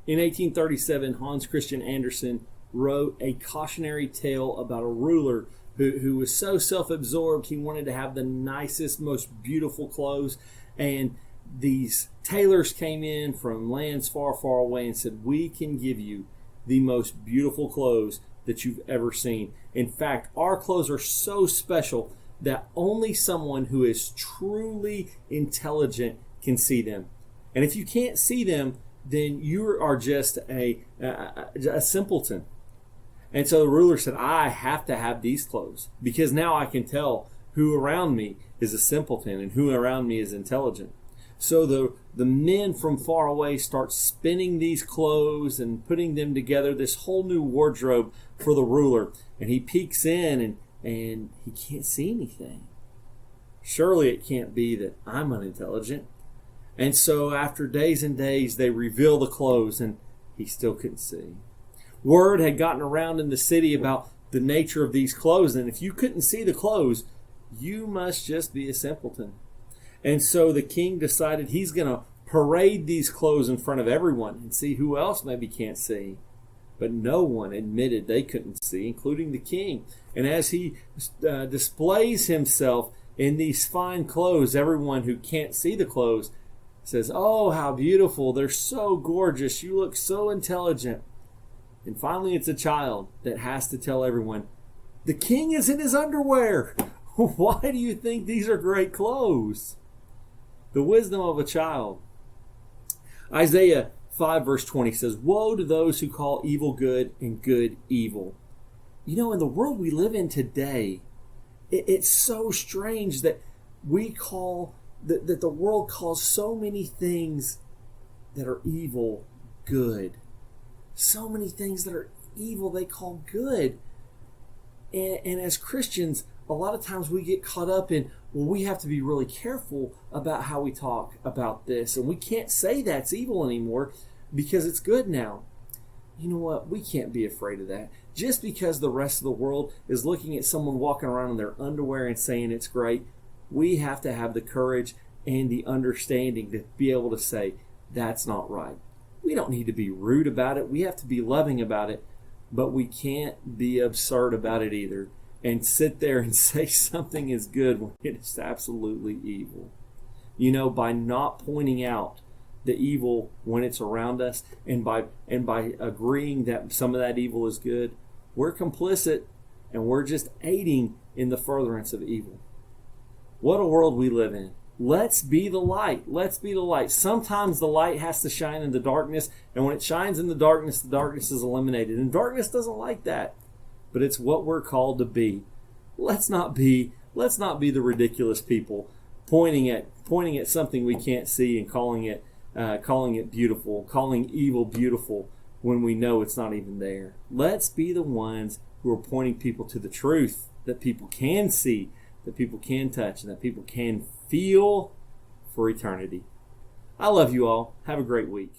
In 1837, Hans Christian Andersen wrote a cautionary tale about a ruler who was so self-absorbed he wanted to have the nicest, most beautiful clothes. And these tailors came in from lands far, far away and said, "We can give you the most beautiful clothes that you've ever seen. In fact, our clothes are so special that only someone who is truly intelligent can see them. And if you can't see them, then you are just a simpleton." And so the ruler said, "I have to have these clothes because now I can tell who around me is a simpleton and who around me is intelligent." So the men from far away start spinning these clothes and putting them together, this whole new wardrobe for the ruler. And he peeks in and he can't see anything. Surely it can't be that I'm unintelligent. And so after days and days, they reveal the clothes and he still couldn't see. Word had gotten around in the city about the nature of these clothes. And if you couldn't see the clothes, you must just be a simpleton. And so the king decided he's going to parade these clothes in front of everyone and see who else maybe can't see. But no one admitted they couldn't see, including the king. And as he displays himself in these fine clothes, everyone who can't see the clothes says, "Oh, how beautiful. They're so gorgeous. You look so intelligent." And finally, it's a child that has to tell everyone, "The king is in his underwear. Why do you think these are great clothes?" The wisdom of a child. Isaiah 5 verse 20 says, "Woe to those who call evil good and good evil." You know, in the world we live in today, it's so strange that that the world calls so many things that are evil good. So many things that are evil they call good. And as Christians, a lot of times we get caught up in, well, we have to be really careful about how we talk about this. And we can't say that's evil anymore because it's good now. You know what? We can't be afraid of that. Just because the rest of the world is looking at someone walking around in their underwear and saying it's great, we have to have the courage and the understanding to be able to say, that's not right. We don't need to be rude about it. We have to be loving about it. But we can't be absurd about it either and sit there and say something is good when it is absolutely evil. You know, by not pointing out the evil when it's around us and by agreeing that some of that evil is good, we're complicit and we're just aiding in the furtherance of evil. What a world we live in. Let's be the light. Let's be the light. Sometimes the light has to shine in the darkness, and when it shines in the darkness is eliminated. And darkness doesn't like that. But it's what we're called to be. Let's not be the ridiculous people pointing at something we can't see and calling it beautiful, calling evil beautiful when we know it's not even there. Let's be the ones who are pointing people to the truth that people can see, that people can touch, and that people can feel for eternity. I love you all. Have a great week.